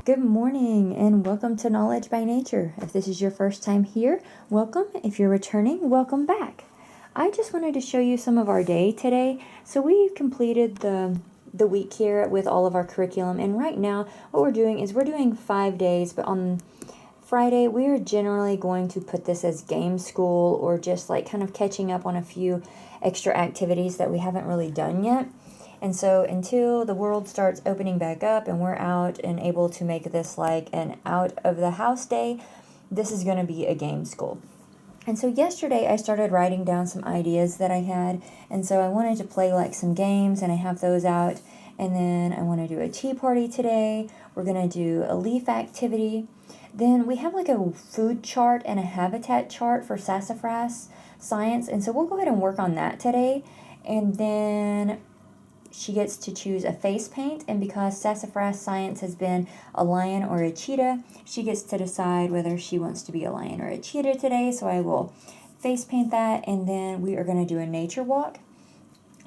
Good morning and welcome to Knowledge by Nature. If this is your first time here, welcome. If you're returning, welcome back. I just wanted to show you some of our day today. So we completed the week here with all of our curriculum, and right now what we're doing is we're doing 5 days, but on Friday we are generally going to put this as game school or just like kind of catching up on a few extra activities that we haven't really done yet. And so until the world starts opening back up and we're out and able to make this like an out of the house day, this is going to be a game school. And so yesterday I started writing down some ideas that I had, and so I wanted to play like some games, and I have those out. And then I want to do a tea party today. We're going to do a leaf activity. Then we have like a food chart and a habitat chart for sassafras science, and so we'll go ahead and work on that today. And then she gets to choose a face paint, and because sassafras science has been a lion or a cheetah, she gets to decide whether she wants to be a lion or a cheetah today. So I will face paint that, and then we are going to do a nature walk.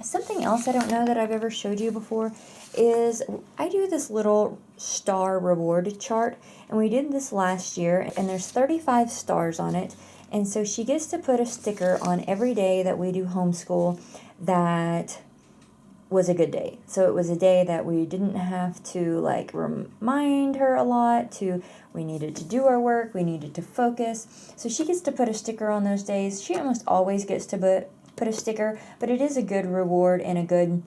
Something else I don't know that I've ever showed you before is I do this little star reward chart, and we did this last year, and there's 35 stars on it. And so she gets to put a sticker on every day that we do homeschool that was a good day. So it was a day that we didn't have to like remind her a lot we needed to do our work, we needed to focus. So she gets to put a sticker on those days. She almost always gets to put a sticker, but it is a good reward and a good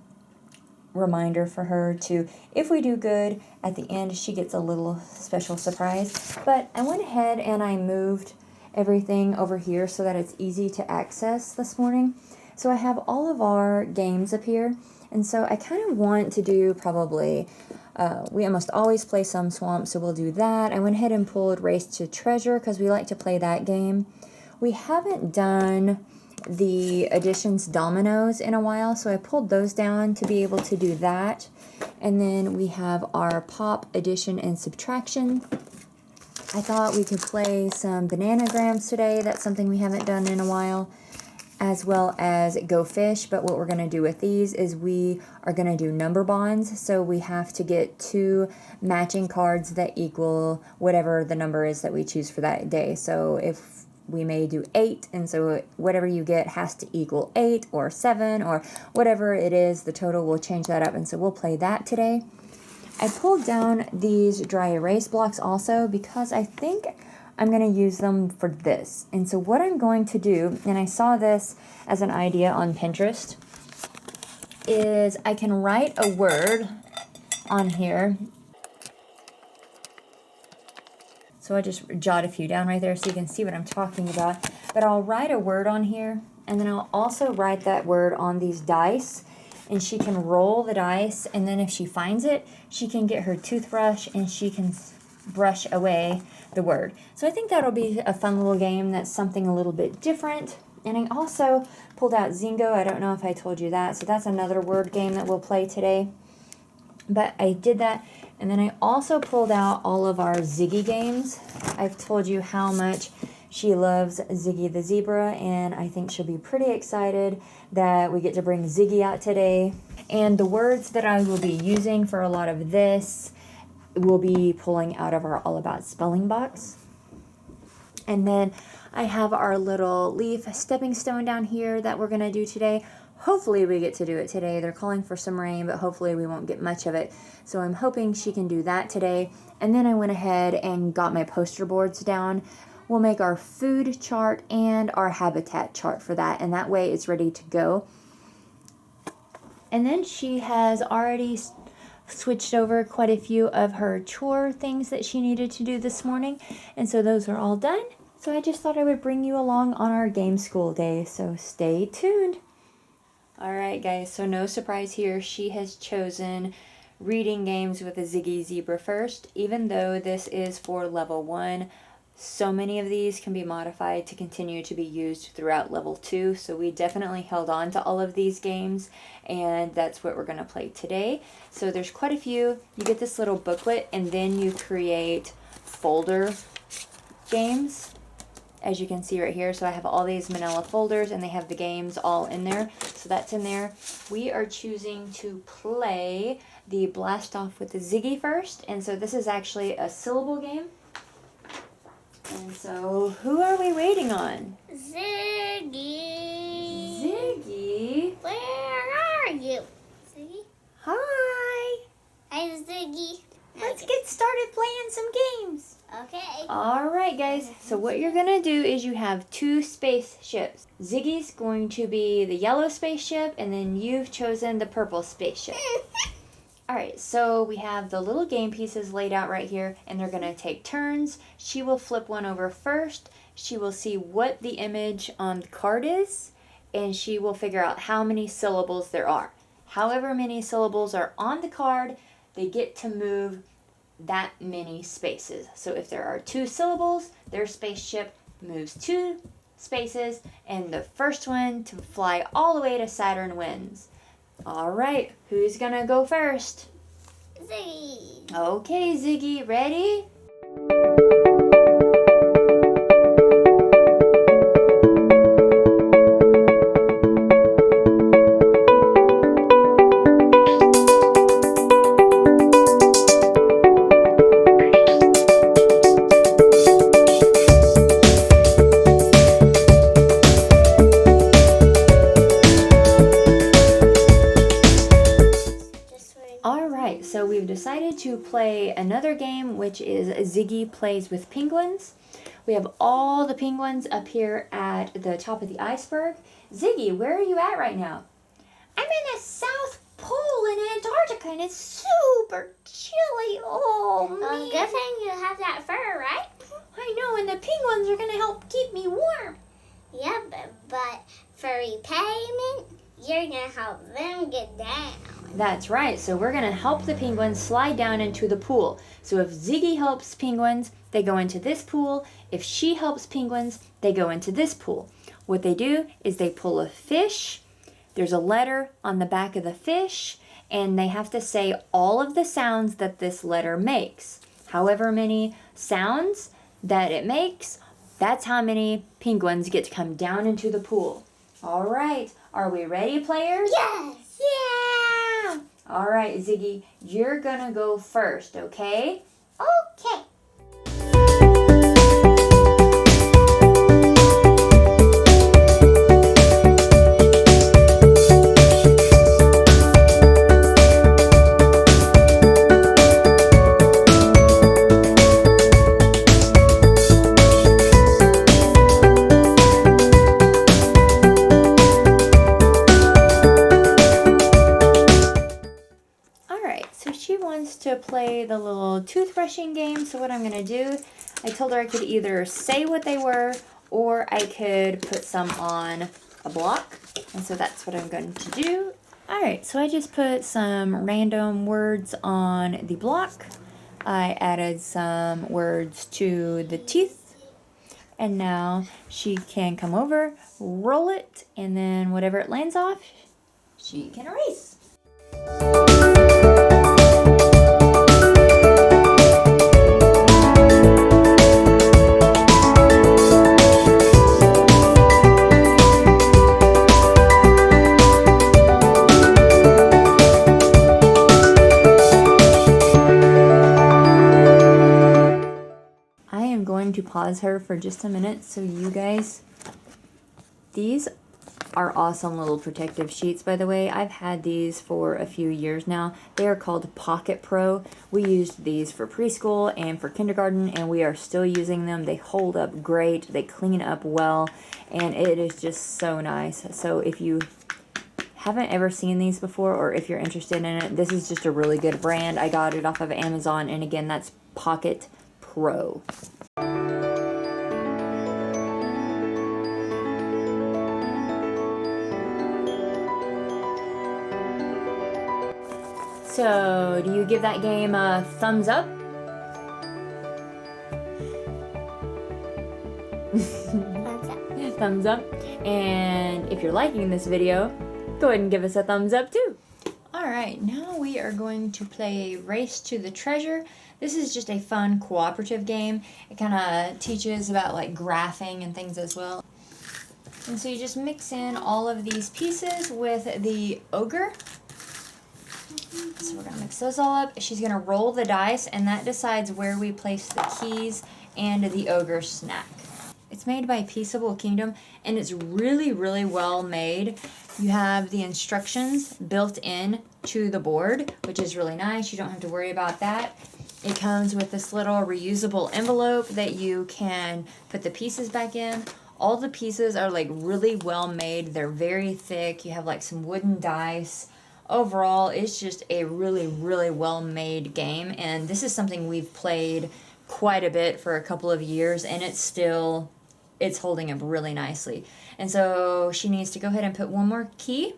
reminder for her to, if we do good, at the end she gets a little special surprise. But I went ahead and I moved everything over here so that it's easy to access this morning. So I have all of our games up here. And so I kind of want to do probably, we almost always play some swamp, so we'll do that. I went ahead and pulled Race to Treasure because we like to play that game. We haven't done the additions dominoes in a while, so I pulled those down to be able to do that. And then we have our pop addition and subtraction. I thought we could play some bananagrams today. That's something we haven't done in a while, as well as Go Fish. But what we're going to do with these is we are going to do number bonds. So we have to get 2 matching cards that equal whatever the number is that we choose for that day. So if we may do 8, and so whatever you get has to equal 8 or 7 or whatever it is, the total will change that up. And so we'll play that today. I pulled down these dry erase blocks also because I think I'm going to use them for this. And so what I'm going to do, and I saw this as an idea on Pinterest, is I can write a word on here. So I just jot a few down right there so you can see what I'm talking about. But I'll write a word on here, and then I'll also write that word on these dice. And she can roll the dice, and then if she finds it, she can get her toothbrush and she can brush away the word. So I think that'll be a fun little game. That's something a little bit different. And I also pulled out Zingo. I don't know if I told you that. So that's another word game that we'll play today. But I did that. And then I also pulled out all of our Ziggy games. I've told you how much she loves Ziggy the zebra, and I think she'll be pretty excited that we get to bring Ziggy out today. And the words that I will be using for a lot of this we'll be pulling out of our All About Spelling box. And then I have our little leaf stepping stone down here that we're going to do today. Hopefully we get to do it today. They're calling for some rain, but hopefully we won't get much of it. So I'm hoping she can do that today. And then I went ahead and got my poster boards down. We'll make our food chart and our habitat chart for that, and that way it's ready to go. And then she has already switched over quite a few of her chore things that she needed to do this morning, and so those are all done. So I just thought I would bring you along on our game school day, so stay tuned. Alright guys, so no surprise here, she has chosen reading games with a Ziggy Zebra first. Even though this is for level 1, so many of these can be modified to continue to be used throughout level 2, so we definitely held on to all of these games, and that's what we're going to play today. So there's quite a few. You get this little booklet, and then you create folder games. as you can see right here. So I have all these manila folders and they have the games all in there. So that's in there. We are choosing to play the Blast Off with the Ziggy first. And so this is actually a syllable game. And so who are we waiting on? Ziggy. Ziggy? Where are you? Ziggy? Hi. Hi, Ziggy. Let's get started playing some games. Okay. Alright guys, so what you're going to do is you have 2 spaceships. Ziggy's going to be the yellow spaceship and then you've chosen the purple spaceship. Alright, so we have the little game pieces laid out right here and they're going to take turns. She will flip one over first. She will see what the image on the card is and she will figure out how many syllables there are. However many syllables are on the card, they get to move that many spaces. So if there are 2 syllables, their spaceship moves 2 spaces, and the first one to fly all the way to Saturn wins. All right, who's gonna go first? Ziggy. Okay, Ziggy, ready? So we've decided to play another game, which is Ziggy Plays with Penguins. We have all the penguins up here at the top of the iceberg. Ziggy, where are you at right now? I'm in the South Pole in Antarctica and it's super chilly. Oh, man. Good thing you have that fur, right? I know, and the penguins are going to help keep me warm. Yeah, but for repayment, you're going to help them get down. That's right. So we're going to help the penguins slide down into the pool. So if Ziggy helps penguins, they go into this pool. If she helps penguins, they go into this pool. What they do is they pull a fish. There's a letter on the back of the fish, and they have to say all of the sounds that this letter makes. However many sounds that it makes, that's how many penguins get to come down into the pool. All right. Are we ready, players? Yes. Yeah! All right, Ziggy, you're gonna go first, okay? Okay. To play the little toothbrushing game. So what I'm going to do, I told her I could either say what they were or I could put some on a block. And so that's what I'm going to do. Alright, so I just put some random words on the block. I added some words to the teeth. And now she can come over, roll it, and then whatever it lands off, she can erase. To pause her for just a minute so you guys, these are awesome little protective sheets, by the way. I've had these for a few years now. They are called Pocket Pro. We used these for preschool and for kindergarten and we are still using them. They hold up great, they clean up well, and it is just so nice. So if you haven't ever seen these before or if you're interested in it, this is just a really good brand. I got it off of Amazon, and again, that's Pocket Pro. So, do you give that game a thumbs up? Thumbs up. Thumbs up. And if you're liking this video, go ahead and give us a thumbs up too. Alright. Alright, now we are going to play Race to the Treasure. This is just a fun cooperative game. It kind of teaches about like graphing and things as well. And so you just mix in all of these pieces with the ogre. So we're going to mix those all up. She's going to roll the dice, and that decides where we place the keys and the ogre snack. It's made by Peaceable Kingdom, and it's really, really well made. You have the instructions built in to the board, which is really nice. You don't have to worry about that. It comes with this little reusable envelope that you can put the pieces back in. All the pieces are like really well made. They're very thick. You have like some wooden dice. Overall, it's just a really, really well made game. And this is something we've played quite a bit for a couple of years, and it's holding up really nicely. And so she needs to go ahead and put one more key.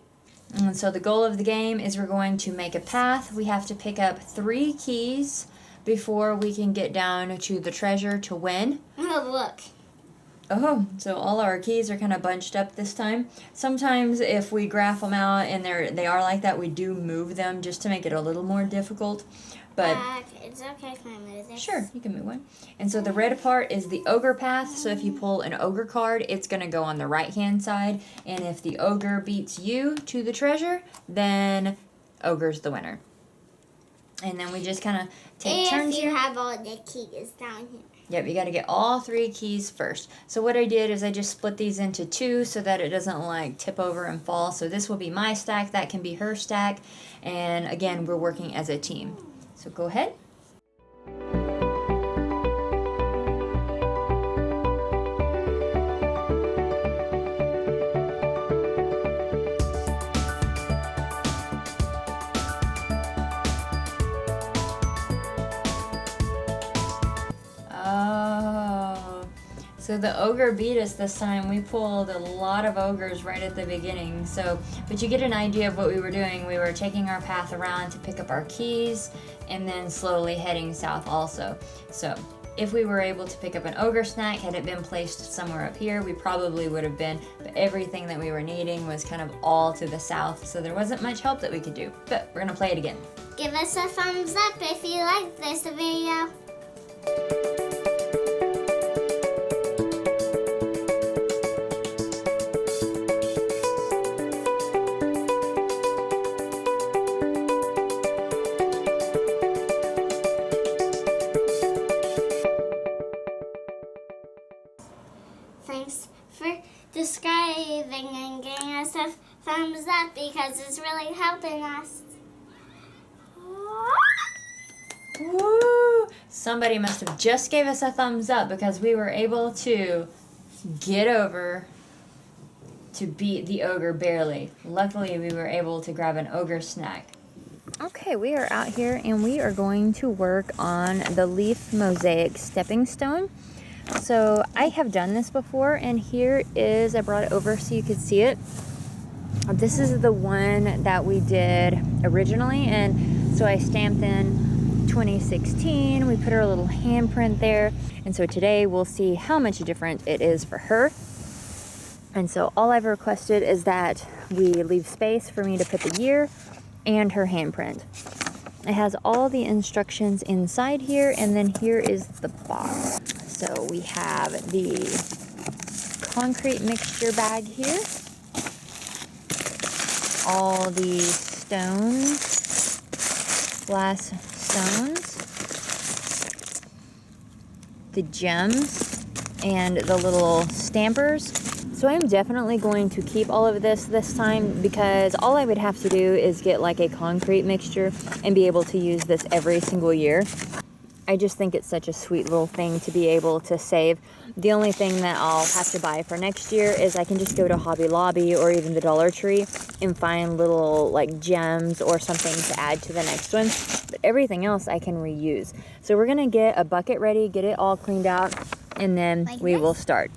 And so the goal of the game is we're going to make a path. We have to pick up 3 keys before we can get down to the treasure to win. Oh, look. Oh, so all our keys are kind of bunched up this time. Sometimes if we graph them out and they are like that, we do move them just to make it a little more difficult. But it's okay if I move this. Sure, you can move one. And so the red part is the ogre path. So if you pull an ogre card, it's going to go on the right-hand side. And if the ogre beats you to the treasure, then ogre's the winner. And then we just kind of take turns If you here. have all the keys down here. Yep, you got to get all 3 keys first. So what I did is I just split these into 2 so that it doesn't like tip over and fall. So this will be my stack, that can be her stack. And again, we're working as a team. So go ahead. Oh, so the ogre beat us this time. We pulled a lot of ogres right at the beginning. But you get an idea of what we were doing. We were taking our path around to pick up our keys and then slowly heading south also. So if we were able to pick up an ogre snack, had it been placed somewhere up here, we probably would have been. But everything that we were needing was kind of all to the south. So there wasn't much help that we could do. But we're going to play it again. Give us a thumbs up if you like this video. Thanks for subscribing and giving us a thumbs up because it's really helping us. Woo! Somebody must have just gave us a thumbs up because we were able to get over to beat the ogre barely. Luckily, we were able to grab an ogre snack. Okay, we are out here and we are going to work on the leaf mosaic stepping stone. So I have done this before, and here is, I brought it over so you could see it. This is the one that we did originally, and so I stamped in 2016. We put our little handprint there, and so today we'll see how much different it is for her. And so all I've requested is that we leave space for me to put the year and her handprint. It has all the instructions inside here, and then here is the box. So we have the concrete mixture bag here, all the stones, glass stones, the gems, and the little stampers. So I'm definitely going to keep all of this time because all I would have to do is get like a concrete mixture and be able to use this every single year. I just think it's such a sweet little thing to be able to save. The only thing that I'll have to buy for next year is I can just go to Hobby Lobby or even the Dollar Tree and find little like gems or something to add to the next one. But everything else I can reuse. So we're gonna get a bucket ready, get it all cleaned out, and then we will start.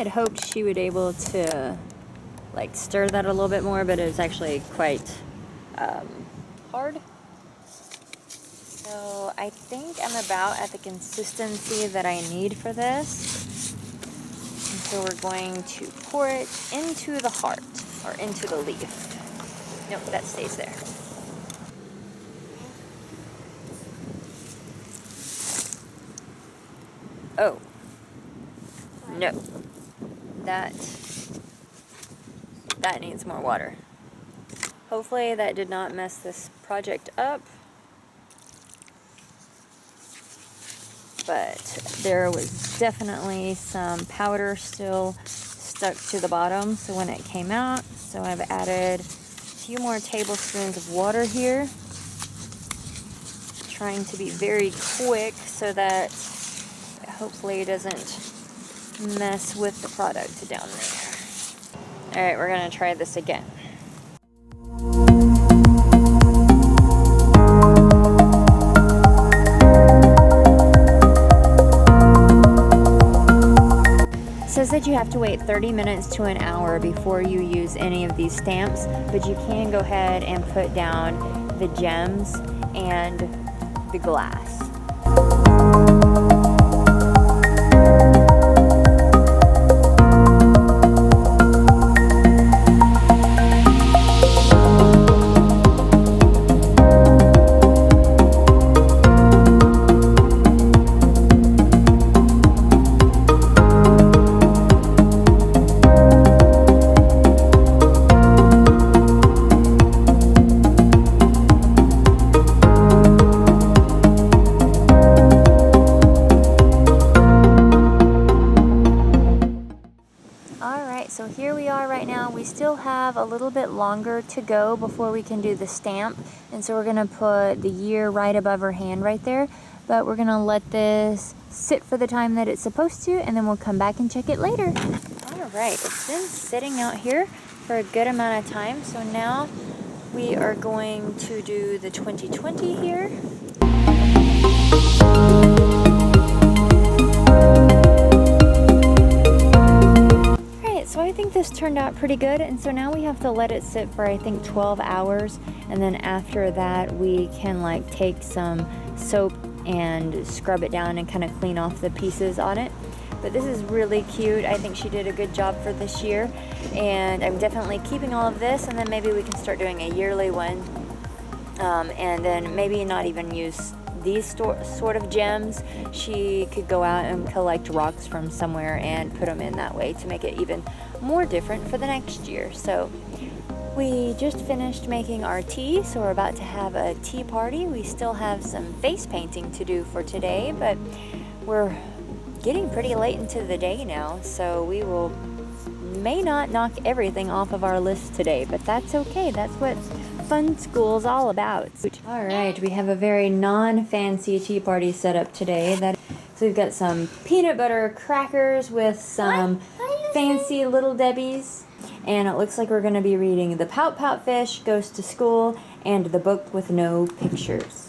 had hoped she would be able to like stir that a little bit more, but it was actually quite hard. So I think I'm about at the consistency that I need for this. And so we're going to pour it into the heart, or into the leaf. Nope, that stays there. Oh, no, that needs more water. Hopefully that did not mess this project up, but there was definitely some powder still stuck to the bottom, so when it came out, so I've added a few more tablespoons of water here, trying to be very quick so that hopefully it doesn't mess with the product down there. Alright, we're going to try this again. It says that you have to wait 30 minutes to an hour before you use any of these stamps, but you can go ahead and put down the gems and the glass. So here we are right now. We still have a little bit longer to go before we can do the stamp, and so we're going to put the year right above her hand right there, but we're going to let this sit for the time that it's supposed to, and then we'll come back and check it later. Alright, it's been sitting out here for a good amount of time, so now we are going to do the 2020 here. So I think this turned out pretty good, and so now we have to let it sit for I think 12 hours, and then after that we can like take some soap and scrub it down and kind of clean off the pieces on it. But this is really cute. I think she did a good job for this year, and I'm definitely keeping all of this, and then maybe we can start doing a yearly one, and then maybe not even use these sort of gems. She could go out and collect rocks from somewhere and put them in that way to make it even more different for the next year. So we just finished making our tea, so we're about to have a tea party. We still have some face painting to do for today, but we're getting pretty late into the day now, so we may not knock everything off of our list today, but that's okay. That's what fun school's all about. Alright, we have a very non-fancy tea party set up today. So we've got some peanut butter crackers with some fancy Little Debbies, and it looks like we're going to be reading The Pout Pout Fish Goes to School and The Book with No Pictures.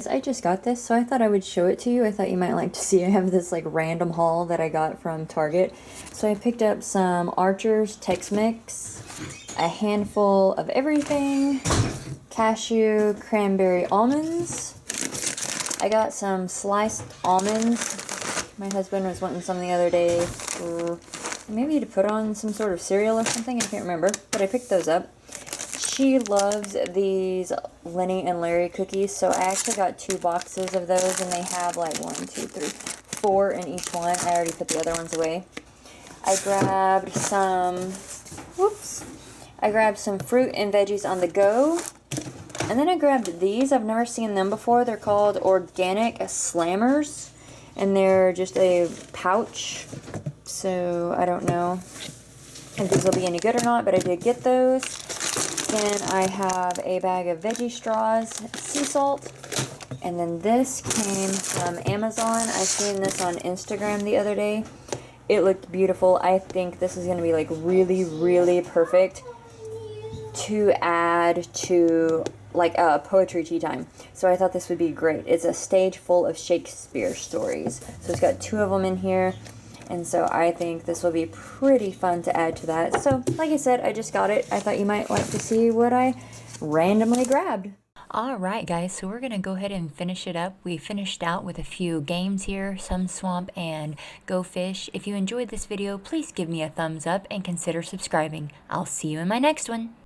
I just got this, so I thought I would show it to you. I thought you might like to see. I have this like random haul that I got from Target. So I picked up some Archer's Tex-Mix, a handful of everything, cashew cranberry almonds. I got some sliced almonds. My husband was wanting some the other day for maybe to put on some sort of cereal or something. I can't remember, but I picked those up. She loves these Lenny and Larry cookies, so I actually got 2 boxes of those, and they have like 1, 2, 3, 4 in each one. I already put the other ones away. I grabbed some fruit and veggies on the go. And then I grabbed these. I've never seen them before. They're called Organic Slammers. And they're just a pouch. So I don't know if these will be any good or not, but I did get those. Then I have a bag of veggie straws, sea salt. And then this came from Amazon. I seen this on Instagram the other day. It looked beautiful. I think this is going to be like really, really perfect to add to like a poetry tea time. So I thought this would be great. It's a stage full of Shakespeare stories. So it's got 2 of them in here. And so I think this will be pretty fun to add to that. So like I said, I just got it. I thought you might like to see what I randomly grabbed. Alright guys, so we're going to go ahead and finish it up. We finished out with a few games here, Some Swamp and Go Fish. If you enjoyed this video, please give me a thumbs up and consider subscribing. I'll see you in my next one.